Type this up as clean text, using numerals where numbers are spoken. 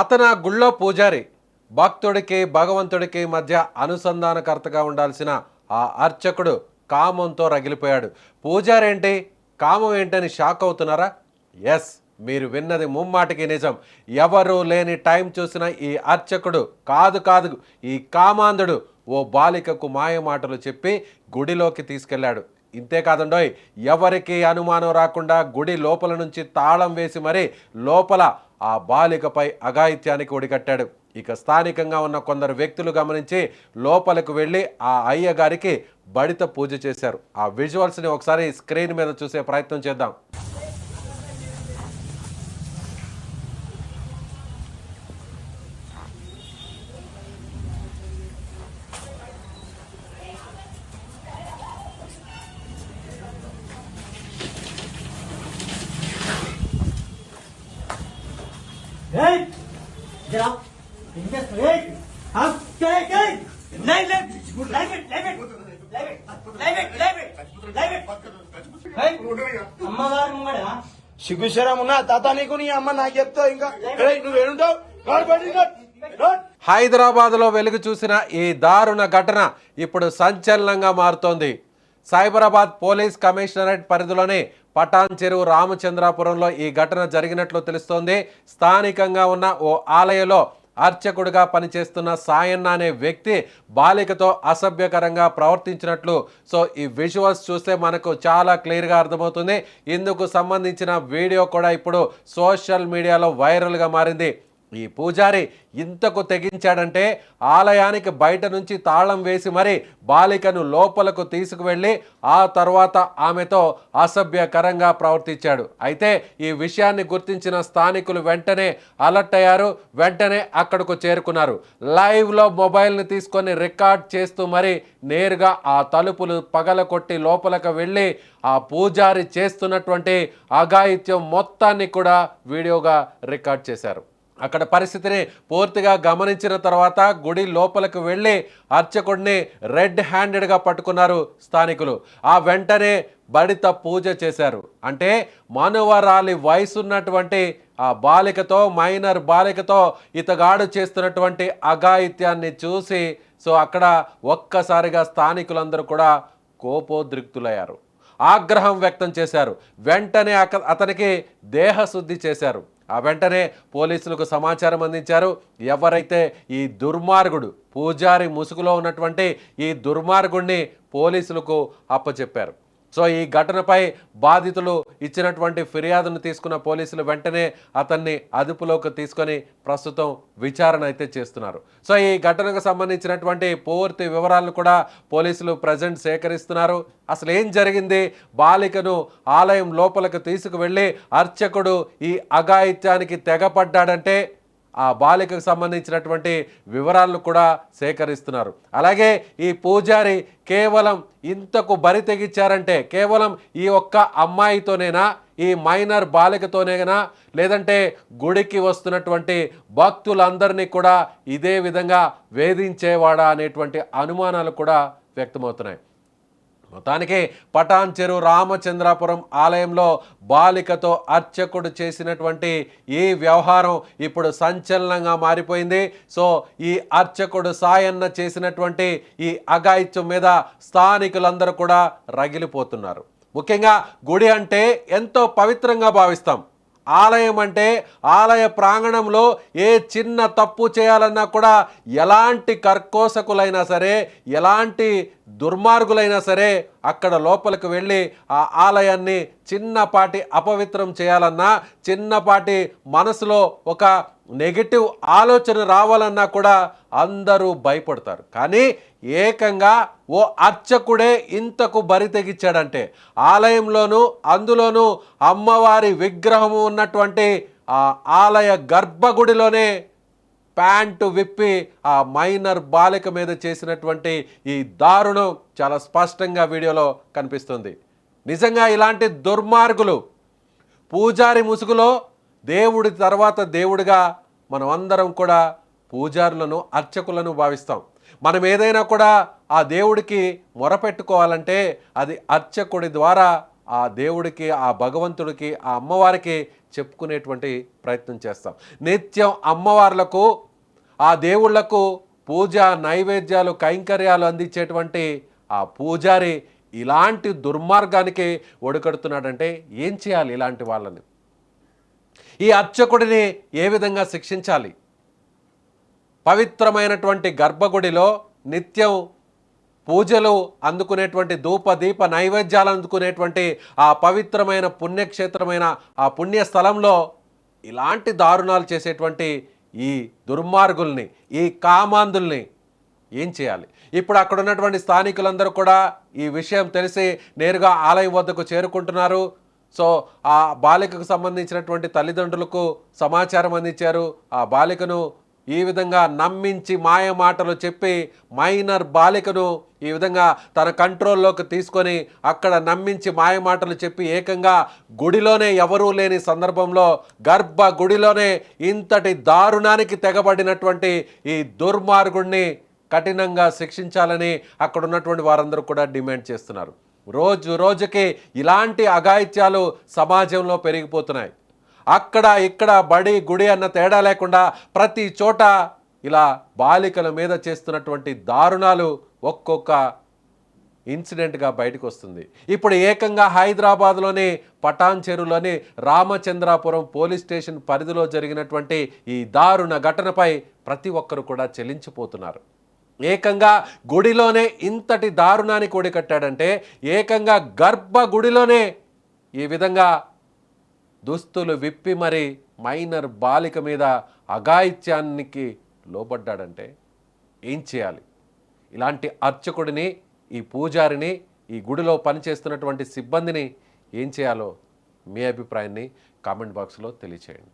అతను ఆ గుళ్ళో పూజారి. భక్తుడికి భగవంతుడికి మధ్య అనుసంధానకర్తగా ఉండాల్సిన ఆ అర్చకుడు కామంతో రగిలిపోయాడు. పూజారేంటి, కామం ఏంటని షాక్ అవుతున్నారా? ఎస్, మీరు విన్నది ముమ్మాటికి నిజం. ఎవరు లేని టైం చూసిన ఈ అర్చకుడు కాదు కాదు ఈ కామాంధుడు ఓ బాలికకు మాయ మాటలు చెప్పి గుడిలోకి తీసుకెళ్లాడు. ఇంతే కాదండోయ్, ఎవరికి అనుమానం రాకుండా గుడి లోపల నుంచి తాళం వేసి మరీ లోపల ఆ బాలికపై అఘాయిత్యానికి ఒడిగట్టాడు. ఇక స్థానికంగా ఉన్న కొందరు వ్యక్తులు గమనించి లోపలికి వెళ్ళి ఆ అయ్య గారికి బడిత పూజ చేశారు. ఆ విజువల్స్ని ఒకసారి స్క్రీన్ మీద చూసే ప్రయత్నం చేద్దాం. Hey! Get up! Hey! Up! Hey! Hey! Leave it! Leave it! Leave it! Leave it! Leave it! Leave it! Leave it! Hey! అమ్మగారు ముంగడా సిగ్గుశరం ఉన్నా తాత నీకు నీ అమ్మ నాకు చెప్తావు ఇంకా నువ్వు ఏడుంటావు. హైదరాబాద్లో వెలుగు చూసిన ఈ దారుణ ఘటన ఇప్పుడు సంచలనంగా మారుతోంది. సైబరాబాద్ పోలీస్ కమిషనరేట్ పరిధిలోని పటాన్ చెరువు రామచంద్రాపురంలో ఈ ఘటన జరిగినట్లు తెలుస్తోంది. స్థానికంగా ఉన్న ఓ ఆలయంలో అర్చకుడిగా పనిచేస్తున్న సాయన్న అనే వ్యక్తి బాలికతో అసభ్యకరంగా ప్రవర్తించినట్లు ఈ విజువల్స్ చూస్తే మనకు చాలా క్లియర్గా అర్థమవుతుంది. ఇందుకు సంబంధించిన వీడియో కూడా ఇప్పుడు సోషల్ మీడియాలో వైరల్గా మారింది. ఈ పూజారి ఇంతకు తెగించాడంటే ఆలయానికి బయట నుంచి తాళం వేసి మరి బాలికను లోపలకు తీసుకువెళ్ళి ఆ తర్వాత ఆమెతో అసభ్యకరంగా ప్రవర్తించాడు. అయితే ఈ విషయాన్ని గుర్తించిన స్థానికులు వెంటనే అలర్ట్ అయ్యారు. వెంటనే అక్కడకు చేరుకున్నారు. లైవ్లో మొబైల్ని తీసుకొని రికార్డ్ చేస్తూ మరి నేరుగా ఆ తలుపులు పగలకొట్టి లోపలకు వెళ్ళి ఆ పూజారి చేస్తున్నటువంటి అఘాయిత్యం మొత్తాన్ని కూడా వీడియోగా రికార్డ్ చేశారు. అక్కడ పరిస్థితిని పూర్తిగా గమనించిన తర్వాత గుడి లోపలికి వెళ్ళి అర్చకుడిని రెడ్ హ్యాండెడ్గా పట్టుకున్నారు స్థానికులు. ఆ వెంటనే బడిత పూజ చేశారు. అంటే మనువరాలి వయసున్నటువంటి ఆ బాలికతో, మైనర్ బాలికతో ఇతగాడు చేస్తున్నటువంటి అఘాయిత్యాన్ని చూసి అక్కడ ఒక్కసారిగా స్థానికులందరూ కూడా కోపోద్రిక్తులయ్యారు, ఆగ్రహం వ్యక్తం చేశారు. వెంటనే అతనికి దేహశుద్ధి చేశారు. ఆ వెంటనే పోలీసులకు సమాచారం అందించారు. ఎవరైతే ఈ దుర్మార్గుడు పూజారి ముసుగులో ఉన్నటువంటి ఈ దుర్మార్గుడిని పోలీసులకు అప్పచెప్పారు. ఈ ఘటనపై బాధితులు ఇచ్చినటువంటి ఫిర్యాదును తీసుకున్న పోలీసులు వెంటనే అతన్ని అదుపులోకి తీసుకొని ప్రస్తుతం విచారణ అయితే చేస్తున్నారు. ఈ ఘటనకు సంబంధించినటువంటి పూర్తి వివరాలను కూడా పోలీసులు ప్రజెంట్ సేకరిస్తున్నారు. అసలు ఏం జరిగింది, బాలికను ఆలయం లోపలికి తీసుకువెళ్ళి అర్చకుడు ఈ అఘాయిత్యానికి తెగపడ్డాడంటే ఆ బాలికకు సంబంధించినటువంటి వివరాలను కూడా సేకరిస్తున్నారు. అలాగే ఈ పూజారి కేవలం ఇంతకు బరి తెగించారంటే కేవలం ఈ ఒక్క అమ్మాయితోనేనా, ఈ మైనర్ బాలికతోనేనా, లేదంటే గుడికి వస్తున్నటువంటి భక్తులందరినీ కూడా ఇదే విధంగా వేధించేవాడా అనేటువంటి అనుమానాలు కూడా వ్యక్తమవుతున్నాయి. మొత్తానికి పటాన్ చెరువు రామచంద్రాపురం ఆలయంలో బాలికతో అర్చకుడు చేసినటువంటి ఈ వ్యవహారం ఇప్పుడు సంచలనంగా మారిపోయింది. ఈ అర్చకుడు సాయన్న చేసినటువంటి ఈ అఘాయిత్యం మీద స్థానికులందరూ కూడా రగిలిపోతున్నారు. ముఖ్యంగా గుడి అంటే ఎంతో పవిత్రంగా భావిస్తాం. ఆలయం అంటే ఆలయ ప్రాంగణంలో ఏ చిన్న తప్పు చేయాలన్నా కూడా ఎలాంటి కర్కోసకులైనా సరే, ఎలాంటి దుర్మార్గులైనా సరే అక్కడ లోపలికి వెళ్ళి ఆ ఆలయాన్ని చిన్నపాటి అపవిత్రం చేయాలన్నా, చిన్నపాటి మనసులో ఒక నెగటివ్ ఆలోచన రావాలన్నా కూడా అందరూ భయపడతారు. కానీ ఏకంగా ఓ అర్చకుడే ఇంతకు బరి తెగించాడంటే ఆలయంలోనూ అందులోనూ అమ్మవారి విగ్రహము ఉన్నటువంటి ఆ ఆలయ గర్భగుడిలోనే ప్యాంటు విప్పి ఆ మైనర్ బాలిక మీద చేసినటువంటి ఈ దారుణం చాలా స్పష్టంగా వీడియోలో కనిపిస్తుంది. నిజంగా ఇలాంటి దుర్మార్గులు పూజారి ముసుగులో దేవుడి తర్వాత దేవుడిగా మనం అందరం కూడా పూజారులను అర్చకులను భావిస్తాం. మనం ఏదైనా కూడా ఆ దేవుడికి మొరపెట్టుకోవాలంటే అది అర్చకుడి ద్వారా ఆ దేవుడికి, ఆ భగవంతుడికి, ఆ అమ్మవారికి చెప్పుకునేటువంటి ప్రయత్నం చేస్తాం. నిత్యం అమ్మవార్లకు, ఆ దేవుళ్లకు పూజ, నైవేద్యాలు, కైంకర్యాలు అందించేటువంటి ఆ పూజారి ఇలాంటి దుర్మార్గానికి ఒడికడుతున్నాడంటే ఏం చేయాలి? ఇలాంటి వాళ్ళని, ఈ అర్చకుడిని ఏ విధంగా శిక్షించాలి? పవిత్రమైనటువంటి గర్భగుడిలో నిత్యం పూజలు అందుకునేటువంటి, ధూప దీప నైవేద్యాలు అందుకునేటువంటి ఆ పవిత్రమైన పుణ్యక్షేత్రమైన ఆ పుణ్య స్థలంలో ఇలాంటి దారుణాలు చేసేటువంటి ఈ దుర్మార్గుల్ని, ఈ కామాంధుల్ని ఏం చేయాలి? ఇప్పుడు అక్కడ ఉన్నటువంటి స్థానికులందరూ కూడా ఈ విషయం తెలిసి నేరుగా ఆలయం వద్దకు చేరుకుంటున్నారు. సో ఆ బాలికకు సంబంధించినటువంటి తల్లిదండ్రులకు సమాచారం అందించారు. ఆ బాలికను ఈ విధంగా నమ్మించి మాయ మాటలు చెప్పి మైనర్ బాలికను ఈ విధంగా తన కంట్రోల్లోకి తీసుకొని అక్కడ నమ్మించి మాయ మాటలు చెప్పి ఏకంగా గుడిలోనే ఎవరూ లేని సందర్భంలో గర్భ గుడిలోనే ఇంతటి దారుణానికి తెగబడినటువంటి ఈ దుర్మార్గుడిని కఠినంగా శిక్షించాలని అక్కడ ఉన్నటువంటి వారందరూ కూడా డిమాండ్ చేస్తున్నారు. రోజు రోజుకి ఇలాంటి అఘాయిత్యాలు సమాజంలో పెరిగిపోతున్నాయి. అక్కడ ఇక్కడ బడి గుడి అన్న తేడా లేకుండా ప్రతి చోట ఇలా బాలికల మీద చేస్తున్నటువంటి దారుణాలు ఒక్కొక్క ఇన్సిడెంట్గా బయటకు వస్తుంది. ఇప్పుడు ఏకంగా హైదరాబాద్లోని పటాన్ చెరువులోని రామచంద్రాపురం పోలీస్ స్టేషన్ పరిధిలో జరిగినటువంటి ఈ దారుణ ఘటనపై ప్రతి ఒక్కరు కూడా చెల్లించిపోతున్నారు. ఏకంగా గుడిలోనే ఇంతటి దారుణానికి ఒడికట్టాడంటే, ఏకంగా గర్భ గుడిలోనే ఈ విధంగా దుస్తులు విప్పి మరి మైనర్ బాలిక మీద అఘాయిత్యానికి లోబడ్డాడంటే ఏం చేయాలి? ఇలాంటి అర్చకుడిని, ఈ పూజారిని, ఈ గుడిలో పనిచేస్తున్నటువంటి సిబ్బందిని ఏం చేయాలో మీ అభిప్రాయాన్ని కామెంట్ బాక్స్లో తెలియచేయండి.